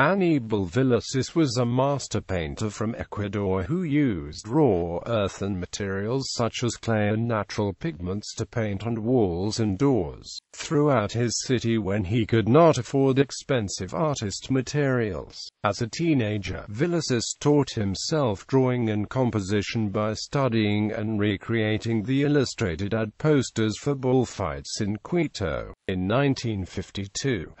Aníbal Villacís was a master painter from Ecuador who used raw earthen materials such as clay and natural pigments to paint on walls and doors throughout his city when he could not afford expensive artist materials. As a teenager, Villacís taught himself drawing and composition by studying and recreating the illustrated ad posters for bullfights in Quito. In 1952,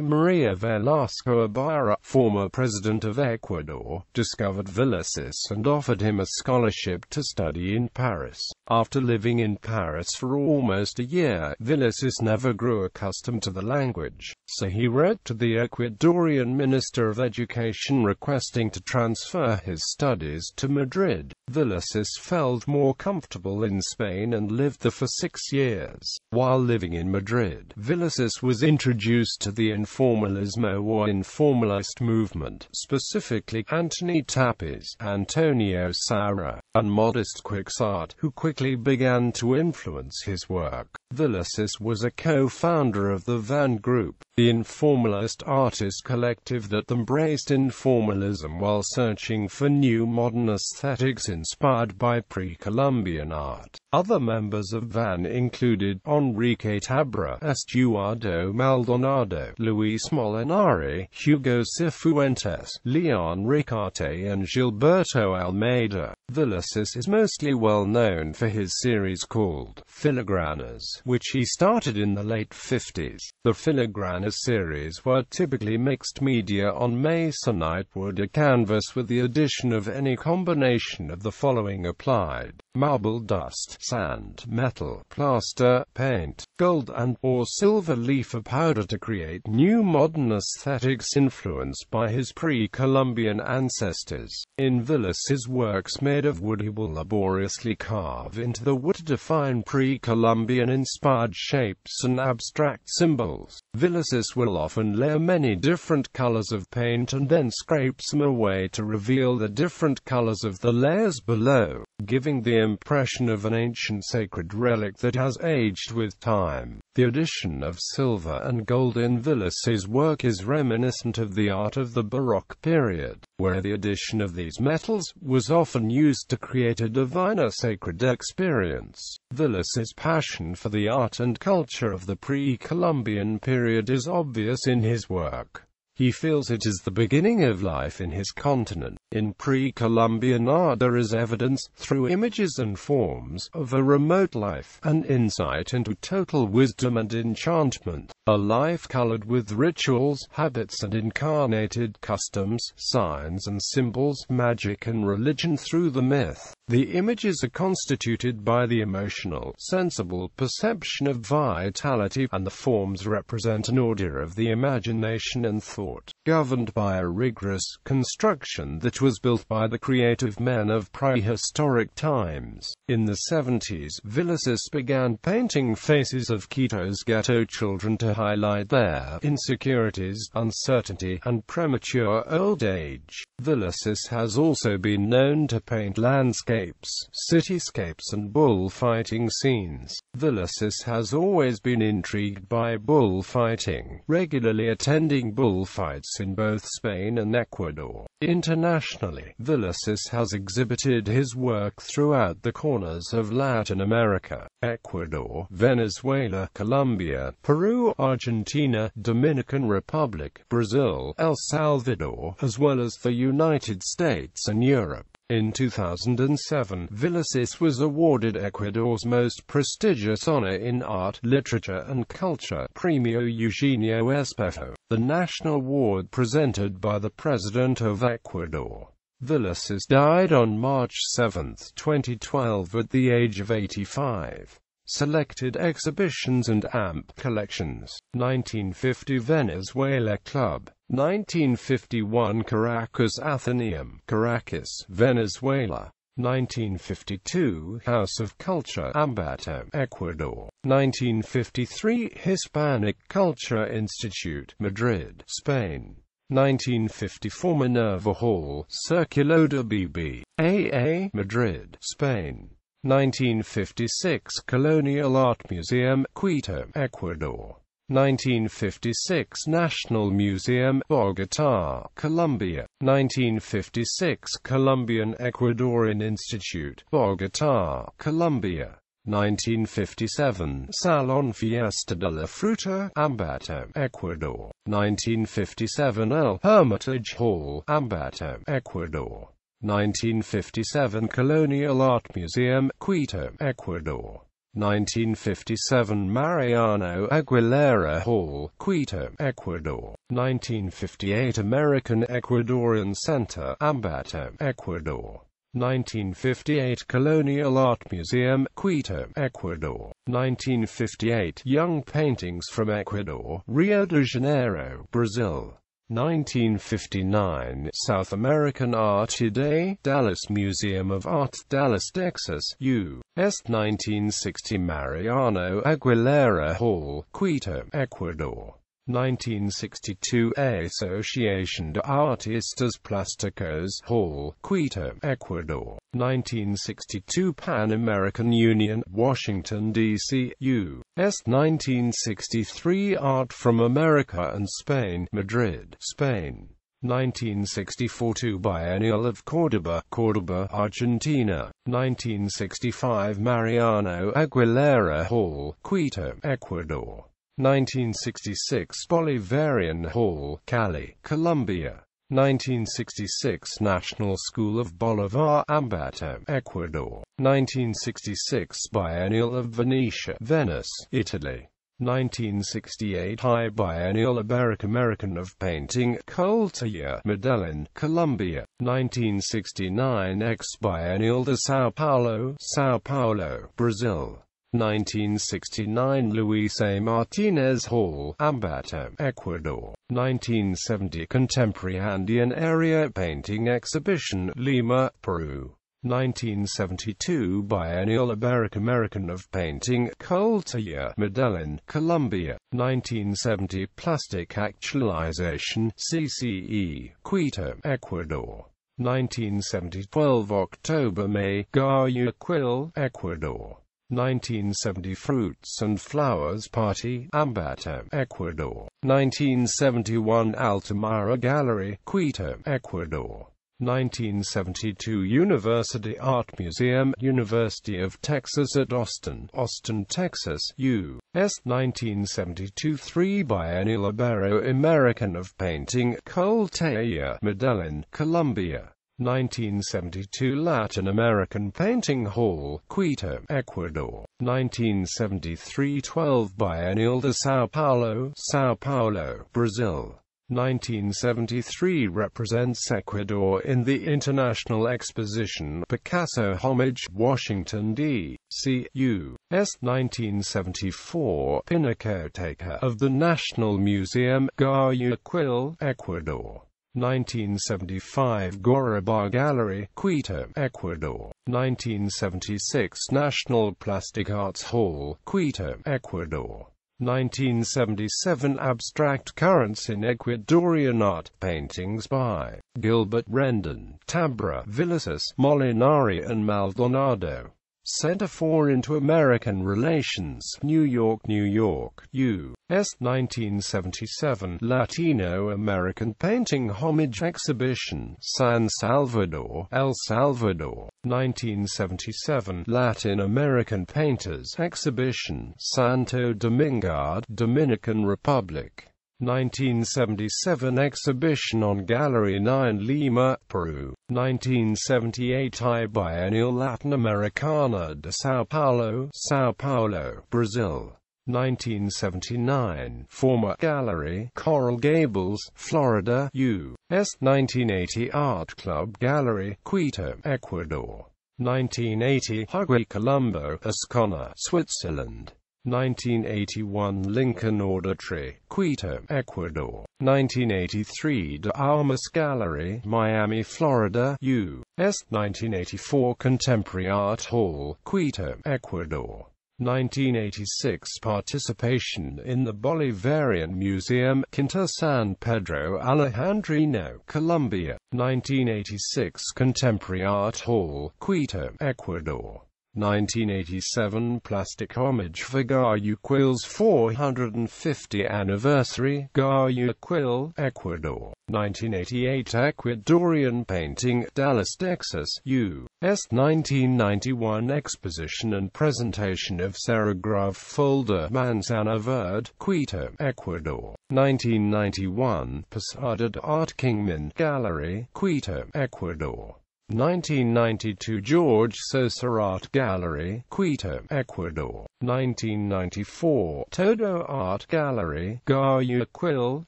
Maria Velasco Ibarra, former President of Ecuador, discovered Villacís and offered him a scholarship to study in Paris. After living in Paris for almost a year, Villacís never grew accustomed to the language, so he wrote to the Ecuadorian Minister of Education requesting to transfer his studies to Madrid. Villacís felt more comfortable in Spain and lived there for 6 years. While living in Madrid, Villacís was introduced to the informalismo or informalist movement, specifically Antoni Tapis, Antonio Saura, and Modest Quixart, who quickly began to influence his work. Villacís was a co-founder of the Van Group, the informalist artist collective that embraced informalism while searching for new modern aesthetics inspired by pre-Columbian art. Other members of Van included Enrique Tabra, Estuardo Maldonado, Luis Molinari, Hugo Cifuentes, Leon Ricarte and Gilberto Almeida. Villacís is mostly well known for his series called Filigranas, which he started in the late 50s. The Filigranas series were typically mixed media on masonite wood or canvas with the addition of any combination of the following applied: marble, dust, sand, metal, plaster, paint, gold and/or silver leaf or powder to create new modern aesthetics influenced by his pre-Columbian ancestors. In Villacís, works made of wood he will laboriously carve into the wood to define pre-Columbian inspired shapes and abstract symbols. Villacís will often layer many different colors of paint and then scrape some away to reveal the different colors of the layers below, giving the impression of an ancient sacred relic that has aged with time. The addition of silver and gold in Villacís' work is reminiscent of the art of the Baroque period, where the addition of these metals was often used to create a divine or sacred experience. Villacís' passion for the art and culture of the pre-Columbian period is obvious in his work. He feels it is the beginning of life in his continent. In pre-Columbian art there is evidence, through images and forms, of a remote life, an insight into total wisdom and enchantment, a life colored with rituals, habits and incarnated customs, signs and symbols, magic and religion through the myth. The images are constituted by the emotional, sensible perception of vitality, and the forms represent an order of the imagination and thought, governed by a rigorous construction that was built by the creative men of prehistoric times. In the 70s, Villacís began painting faces of Quito's ghetto children to highlight their insecurities, uncertainty, and premature old age. Villacís has also been known to paint landscapes, cityscapes and bullfighting scenes. Villacís has always been intrigued by bullfighting, regularly attending bullfights in both Spain and Ecuador. Internationally, Villacís has exhibited his work throughout the corners of Latin America, Ecuador, Venezuela, Colombia, Peru, Argentina, Dominican Republic, Brazil, El Salvador, as well as the United States and Europe. In 2007, Villacís was awarded Ecuador's most prestigious honor in art, literature and culture, Premio Eugenio Espejo, the national award presented by the President of Ecuador. Villacís died on March 7, 2012 at the age of 85. Selected exhibitions and AMP collections: 1950 Venezuela Club, 1951 Caracas Athenaeum, Caracas, Venezuela, 1952 House of Culture, Ambato, Ecuador, 1953 Hispanic Culture Institute, Madrid, Spain, 1954 Minerva Hall, Circulo de BBAA, Madrid, Spain, 1956 Colonial Art Museum, Quito, Ecuador, 1956 National Museum, Bogotá, Colombia. 1956 Colombian Ecuadorian Institute, Bogotá, Colombia. 1957 Salón Fiesta de la Fruta, Ambato, Ecuador. 1957 El Hermitage Hall, Ambato, Ecuador. 1957 Colonial Art Museum, Quito, Ecuador. 1957 Mariano Aguilera Hall, Quito, Ecuador. 1958 American Ecuadorian Center, Ambato, Ecuador. 1958 Colonial Art Museum, Quito, Ecuador. 1958 Young Paintings from Ecuador, Rio de Janeiro, Brazil. 1959 South American Art Day, Dallas Museum of Art, Dallas, Texas, U.S. 1960 Mariano Aguilera Hall, Quito, Ecuador. 1962 Asociación de Artistas Plásticos Hall, Quito, Ecuador. 1962 Pan American Union, Washington, D.C., U.S. 1963 Art from America and Spain, Madrid, Spain. 1964 2 Biennial of Córdoba, Córdoba, Argentina. 1965 Mariano Aguilera Hall, Quito, Ecuador. 1966 Bolivarian Hall, Cali, Colombia. 1966 National School of Bolivar, Ambato, Ecuador. 1966 Biennial of Venetia, Venice, Italy. 1968 High Biennial Iberico-American of Painting, Coltaya, Medellin, Colombia. 1969 Ex-Biennial de São Paulo, São Paulo, Brazil. 1969 Luis A. Martinez Hall, Ambato, Ecuador. 1970 Contemporary Andean Area Painting Exhibition, Lima, Peru. 1972 Biennial Iberico-American of Painting, Coltaya, Medellin, Colombia. 1970 Plastic Actualization, CCE, Quito, Ecuador. 1970 12 October-May, Guayaquil, Ecuador. 1970 Fruits and Flowers Party, Ambato, Ecuador. 1971 Altamira Gallery, Quito, Ecuador. 1972 University Art Museum, University of Texas at Austin, Austin, Texas, U.S. 1972 3 Biennial Ibero-American of Painting, Coltaya, Medellin, Colombia. 1972 Latin American Painting Hall, Quito, Ecuador. 1973 12 Biennial de São Paulo, São Paulo, Brazil. 1973 represents Ecuador in the International Exposition, Picasso Homage, Washington, D.C., U.S. 1974 Pinacoteca of the National Museum, Guayaquil, Ecuador. 1975 Goraba Gallery, Quito, Ecuador. 1976 National Plastic Arts Hall, Quito, Ecuador. 1977 Abstract Currents in Ecuadorian Art, Paintings by Gilbert Rendon, Tabra, Villacis, Molinari and Maldonado. Center for Inter-American Relations, New York, New York, U.S. 1977 Latino-American Painting Homage Exhibition, San Salvador, El Salvador. 1977 Latin American Painters Exhibition, Santo Domingo, Dominican Republic. 1977 Exhibition on Gallery 9 Lima, Peru. 1978 High Biennial Latin Americana de São Paulo, São Paulo, Brazil. 1979 Former Gallery, Coral Gables, Florida, U.S. 1980 Art Club Gallery, Quito, Ecuador. 1980 Hugo Colombo, Ascona, Switzerland. 1981 Lincoln Auditory, Quito, Ecuador. 1983 De Armas Gallery, Miami, Florida, U.S. 1984 Contemporary Art Hall, Quito, Ecuador. 1986 Participation in the Bolivarian Museum, Quinta San Pedro Alejandrino, Colombia. 1986 Contemporary Art Hall, Quito, Ecuador. 1987 Plastic Homage for Guayaquil's 450th anniversary, Guayaquil, Ecuador. 1988 Ecuadorian painting, Dallas, Texas, U.S. 1991 Exposition and presentation of serigraph folder Manzana Verde, Quito, Ecuador. 1991 Posada Art Kingman Gallery, Quito, Ecuador. 1992 George Sosa Art Gallery, Quito, Ecuador. 1994 Todo Art Gallery, Guayaquil,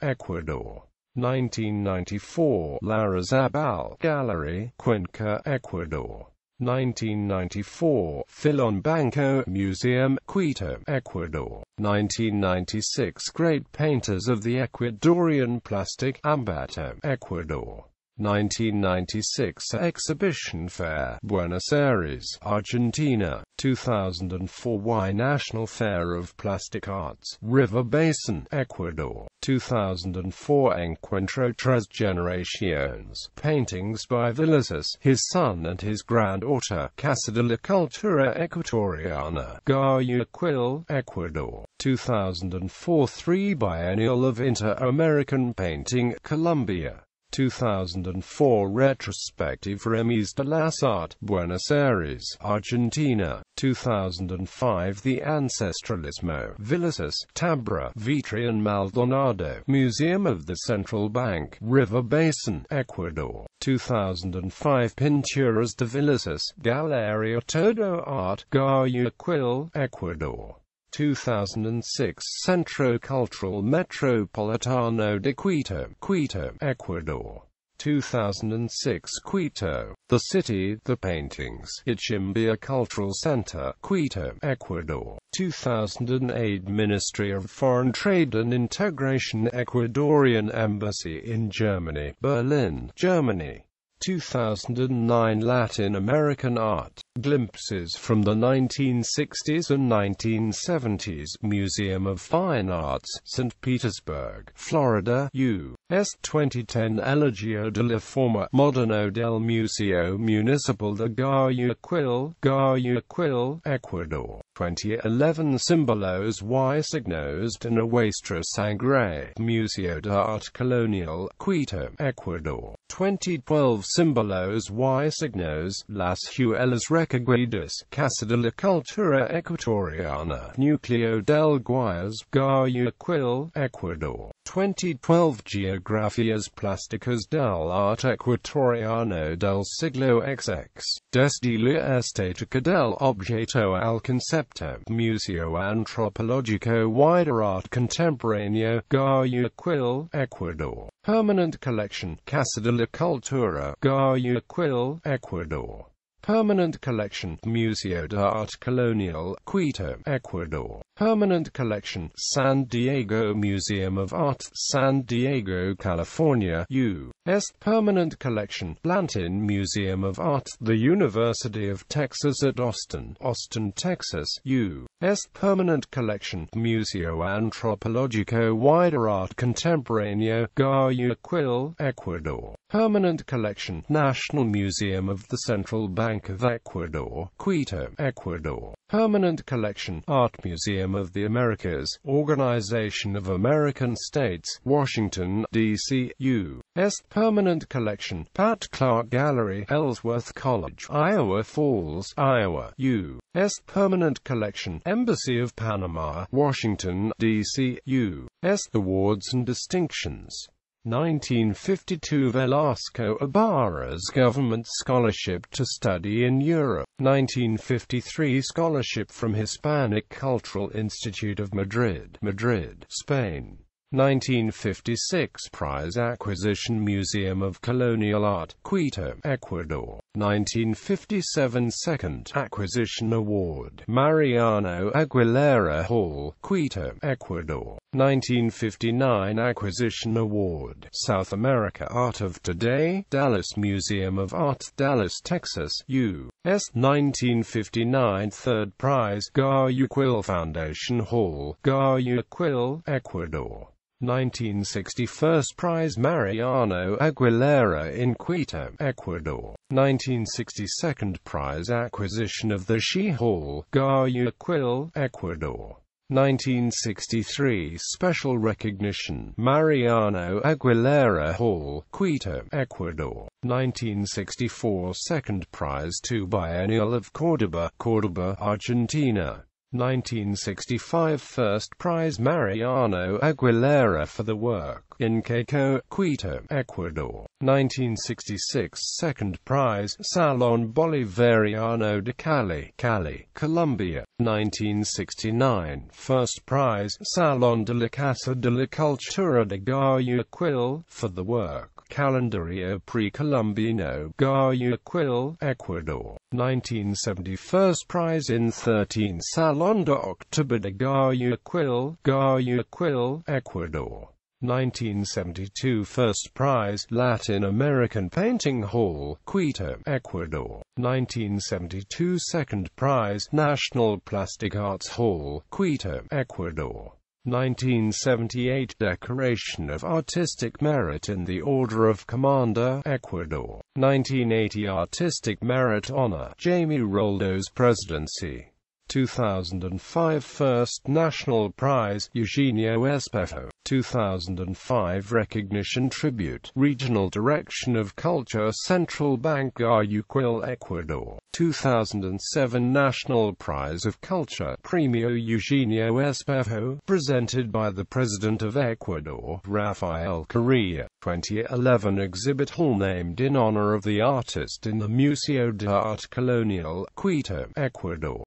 Ecuador. 1994 Larrazabal Gallery, Cuenca, Ecuador. 1994 Filon Banco Museum, Quito, Ecuador. 1996 Great Painters of the Ecuadorian Plastic, Ambato, Ecuador. 1996 Exhibition Fair, Buenos Aires, Argentina. 2004 Y National Fair of Plastic Arts, River Basin, Ecuador. 2004 Encuentro Tres Generaciones, paintings by Villacís, his son and his granddaughter, Casa de la Cultura Ecuatoriana, Guayaquil, Ecuador. 2004 Three Biennial of Inter-American Painting, Colombia. 2004 Retrospective Remis de las Artes, Buenos Aires, Argentina. 2005 The Ancestralismo, Villacís, Tabra, Vitri and Maldonado, Museum of the Central Bank, River Basin, Ecuador. 2005 Pinturas de Villacís, Galería Todo Art, Guayaquil, Ecuador. 2006 Centro Cultural Metropolitano de Quito, Quito, Ecuador. 2006 Quito, the city, the paintings, Ichimbia Cultural Center, Quito, Ecuador. 2008 Ministry of Foreign Trade and Integration, Ecuadorian Embassy in Germany, Berlin, Germany. 2009 Latin American Art, Glimpses from the 1960s and 1970s, Museum of Fine Arts, St. Petersburg, Florida, U.S. 2010 Elegio de la Forma Moderno del Museo Municipal de Guayaquil, Guayaquil, Ecuador. 2011 Símbolos y Signos de Nuestra Sangre, Museo de Arte Colonial, Quito, Ecuador. 2012 Símbolos y Signos, Las Huellas Recogidas, Casa de la Cultura Ecuatoriana, Núcleo del Guayas, Guayaquil, Ecuador. 2012 Geografías Plásticas del Arte Ecuatoriano del Siglo XX, desde la estética del objeto al concepto, Museo Antropológico y de Arte Contemporáneo, Guayaquil, Ecuador. Permanent Collection, Casa de la Cultura, Guayaquil, Ecuador. Permanent Collection, Museo de Arte Colonial, Quito, Ecuador. Permanent Collection, San Diego Museum of Art, San Diego, California, U.S. Permanent Collection, Blanton Museum of Art, the University of Texas at Austin, Austin, Texas, U.S. Permanent Collection, Museo Antropológico y de Arte Contemporáneo, Guayaquil, Ecuador. Permanent Collection, National Museum of the Central Bank of Ecuador, Quito, Ecuador. Permanent Collection, Art Museum of the Americas, Organization of American States, Washington, D.C., U.S. Permanent Collection, Pat Clark Gallery, Ellsworth College, Iowa Falls, Iowa, U.S. Permanent Collection, Embassy of Panama, Washington, D.C., U.S. Awards and Distinctions. 1952 Velasco Ibarra's Government Scholarship to Study in Europe. 1953 Scholarship from Hispanic Cultural Institute of Madrid, Madrid, Spain. 1956 Prize Acquisition Museum of Colonial Art, Quito, Ecuador. 1957 Second Acquisition Award, Mariano Aguilera Hall, Quito, Ecuador. 1959 Acquisition Award, South America Art of Today, Dallas Museum of Art, Dallas, Texas, U.S. 1959 Third Prize, Guayaquil Foundation Hall, Guayaquil, Ecuador. 1960 First Prize Mariano Aguilera in Quito, Ecuador. 1960 Second Prize Acquisition of the She Hall, Guayaquil, Ecuador. 1963 Special Recognition, Mariano Aguilera Hall, Quito, Ecuador. 1964 Second Prize to Biennial of Córdoba, Córdoba, Argentina. 1965 First Prize Mariano Aguilera for the work in Queco, Quito, Ecuador. 1966 Second Prize Salón Bolivariano de Cali, Cali, Colombia. 1969 First Prize Salón de la Casa de la Cultura de Guayaquil for the work Calendario Precolombino, Guayaquil, Ecuador. 1970 First Prize in 13 Salón de Octubre de Guayaquil, Guayaquil, Ecuador. 1972 First Prize Latin American Painting Hall, Quito, Ecuador. 1972 Second Prize National Plastic Arts Hall, Quito, Ecuador. 1978 Decoration of Artistic Merit in the Order of Commander, Ecuador. 1980 Artistic Merit Honor, Jaime Roldo's Presidency. 2005 First National Prize, Eugenio Espejo. 2005 Recognition Tribute, Regional Direction of Culture, Central Bank, Guayaquil, Ecuador. 2007 National Prize of Culture, Premio Eugenio Espejo, presented by the President of Ecuador, Rafael Correa. 2011 Exhibit Hall named in honor of the artist in the Museo de Arte Colonial, Quito, Ecuador.